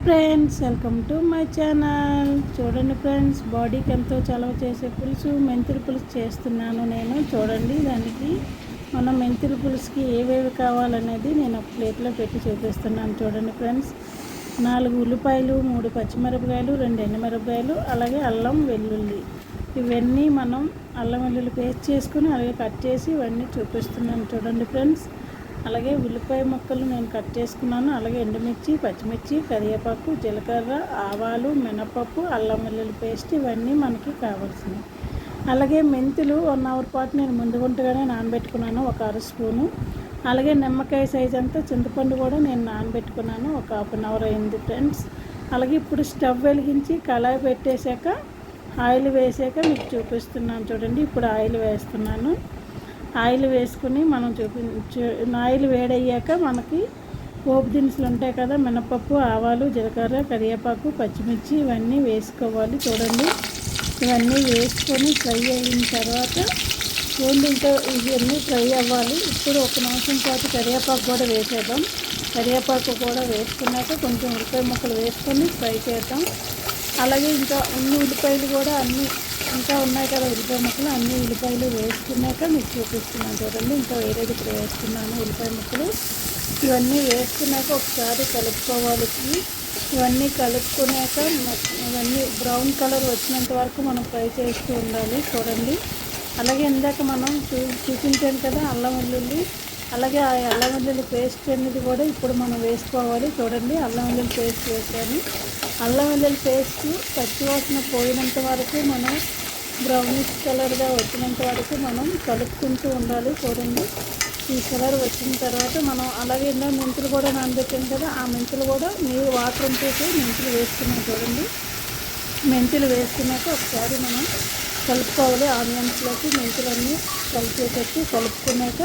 Friends, welcome to my channel. చూడండి friends, బాడీకి ఎంతో చలవ చేసే పులుసు మెంతుల పులుసు చేస్తున్నాను నేను. చూడండి, దానికి మనం మెంతుల పులుసుకి ఏవేవి కావాలనేది నేను ఒక ప్లేట్లో పెట్టి చూపిస్తున్నాను. చూడండి ఫ్రెండ్స్, 4 ఉల్లిపాయలు, 3 పచ్చిమిరపకాయలు, 2 ఎండుమిరపకాయలు, అలాగే అల్లం వెల్లుల్లి. ఇవన్నీ మనం అల్లం వెల్లుల్లి పేస్ట్ చేసుకుని అలాగే కట్ చేసి ఇవన్నీ చూపిస్తున్నాను. చూడండి ఫ్రెండ్స్, అలాగే ఉల్లిపాయ ముక్కలు నేను కట్ చేసుకున్నాను. అలాగే ఎండుమిర్చి, పచ్చిమిర్చి, కరివేపాకు, జీలకర్ర, ఆవాలు, మినపప్పు, అల్లం వెల్లుల్లి పేస్ట్, ఇవన్నీ మనకి కావాల్సినవి. అలాగే మెంతులు 1 అవర్ పాటు నేను ముందుగుంటగానే నానబెట్టుకున్నాను, ఒక 1/2 స్పూను. అలాగే నిమ్మకాయ సైజ్ అంతా చింతపండు కూడా నేను నానబెట్టుకున్నాను, ఒక 1/2 అవర్ అయింది ఫ్రెండ్స్. అలాగే ఇప్పుడు స్టవ్ వెలిగించి కళాయి పెట్టేశాక ఆయిల్ వేసాక మీకు చూపిస్తున్నాను. చూడండి, ఇప్పుడు ఆయిల్ వేస్తున్నాను. ఆయిల్ వేసుకుని మనం ఆయిల్ వేడయ్యాక మనకి పోపు దినుసులు ఉంటాయి కదా, మినపప్పు, ఆవాలు, జీలకర్ర, కరివేపాకు, పచ్చిమిర్చి, ఇవన్నీ వేసుకోవాలి. చూడండి, ఇవన్నీ వేసుకొని ఫ్రై అయిన తర్వాత ఇంకా ఇవన్నీ ఫ్రై అవ్వాలి. ఇప్పుడు 1 నిమిషం పాటు కరివేపాకు కూడా వేసేద్దాం. కరివేపాకు కూడా వేసుకున్నాక కొంచెం ఉల్లిపాయ ముక్కలు వేసుకొని ఫ్రై చేద్దాం. అలాగే ఇంకా ఉల్లిపాయలు కూడా ఇంకా ఉన్నాయి కదా ఉల్లిపాయ ముక్కలు, అన్ని ఉల్లిపాయలు వేసుకున్నాక మీకు చూపిస్తున్నాను. చూడండి, ఇంకా వేరేది ఇప్పుడు వేస్తున్నాను ఉల్లిపాయ ముక్కలు. ఇవన్నీ వేసుకున్నాక ఒకసారి కలుపుకోవాలి. ఇవన్నీ కలుపుకున్నాక ఇవన్నీ బ్రౌన్ కలర్ వచ్చినంత వరకు మనం ఫ్రై చేస్తూ ఉండాలి. చూడండి, అలాగే ఇందాక మనం చూపించాను కదా అల్లం వెల్లుల్లి, అలాగే ఆ అల్లం వెల్లుల్లి పేస్ట్ అనేది కూడా ఇప్పుడు మనం వేసుకోవాలి. చూడండి, అల్లం వెల్లుల్లి పేస్ట్ వేసాను. అల్లం వెల్లుల్లి పేస్ట్ పచ్చివాసన పోయినంత వరకు మనం బ్రౌనిష్ కలర్గా వచ్చినంత వరకు మనం కలుపుకుంటూ ఉండాలి. చూడండి, ఈ కలర్ వచ్చిన తర్వాత మనం అలాగే మెంతులు కూడా నానబెట్టాం కదా, ఆ మెంతులు కూడా నీరు వాటర్ ఉంటేసి మెంతులు వేసుకున్నాం. చూడండి, మెంతులు వేసుకున్నాక ఒకసారి మనం కలుపుకోవాలి. ఆనియన్స్లోకి మెంతులన్నీ కలిపేటట్టు కలుపుకున్నాక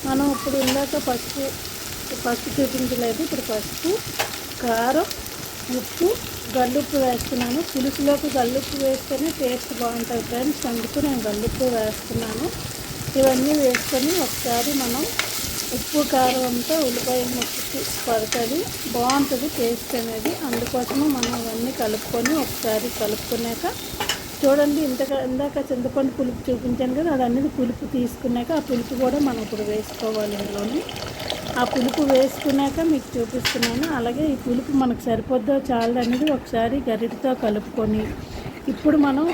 మనం ఇప్పుడు ఇందాక పసుపు చూపించలేదు, ఇప్పుడు పసుపు, కారం, ఉప్పు, గల్లుప్పు వేస్తున్నాను. పులుసులోకి గల్లుప్పు వేస్తేనే టేస్ట్ బాగుంటుంది ఫ్రెండ్స్, అందుకు నేను గల్లుప్పు వేస్తున్నాను. ఇవన్నీ వేసుకొని ఒకసారి మనం ఉప్పు కారం అంతా ఉల్లిపాయ ముక్కకి పడుతుంది, బాగుంటుంది టేస్ట్ అనేది. అందుకోసము మనం ఇవన్నీ కలుపుకొని ఒకసారి కలుపుకున్నాక చూడండి, ఇందాక చింతపండు పులుపు చూపించాను కదా, అది అనేది పులుపు తీసుకున్నాక ఆ పులుపు కూడా మనం ఇప్పుడు వేసుకోవాలి ఇందులోని. ఆ పులుపు వేసుకున్నాక మీకు చూపిస్తున్నాను. అలాగే ఈ పులుపు మనకు సరిపోద్దో చాలు అనేది ఒకసారి గరిటతో కలుపుకొని ఇప్పుడు మనం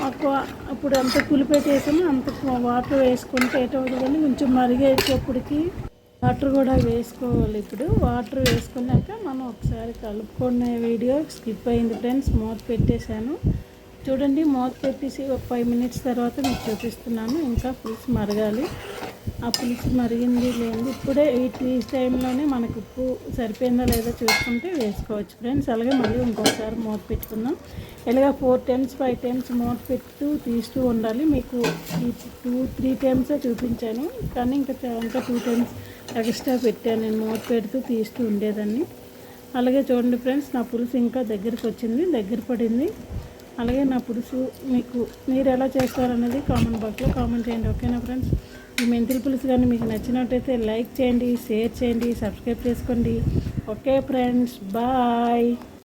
ఇప్పుడు అంత పులుపు వేసామో అంత వాటర్ వేసుకుంటే ఏటవుతుందని కొంచెం మరిగేటప్పటికి వాటర్ కూడా వేసుకోవాలి. ఇప్పుడు వాటర్ వేసుకున్నాక మనం ఒకసారి కలుపుకునే వీడియో స్కిప్ అయింది ఫ్రెండ్స్, మూత పెట్టేశాను. చూడండి, మూత పెట్టేసి ఒక 5 మినిట్స్ తర్వాత మీకు చూపిస్తున్నాను. ఇంకా పులుసు మరగాలి. ఆ పులుసు మరిగింది లేదు, ఇప్పుడే ఈ టైంలోనే మనకు ఉప్పు సరిపోయిందా లేదా చూసుకుంటే వేసుకోవచ్చు ఫ్రెండ్స్. అలాగే మళ్ళీ ఇంకొకసారి మూత పెట్టుకుందాం. ఇలాగ 4 టైమ్స్ 5 టైమ్స్ మూత తీస్తూ ఉండాలి. మీకు ఈ 2-3 టైమ్సే చూపించాను, కానీ ఇంకా 2 టైమ్స్ ఎక్స్ట్రా పెట్టాను నేను, మూత పెడుతూ తీస్తూ ఉండేదాన్ని. అలాగే చూడండి ఫ్రెండ్స్, నా పులుసు ఇంకా దగ్గరికి వచ్చింది, దగ్గర పడింది. అలాగే నా పులుసు మీరు ఎలా చేస్తారనేది కామెంట్ బాక్స్లో కామెంట్ చేయండి. ఓకేనా ఫ్రెండ్స్? ఈ మెంతుల పులుసు కానీ మీకు నచ్చినట్టయితే లైక్ చేయండి, షేర్ చేయండి, సబ్స్క్రైబ్ చేసుకోండి. Okay friends, bye.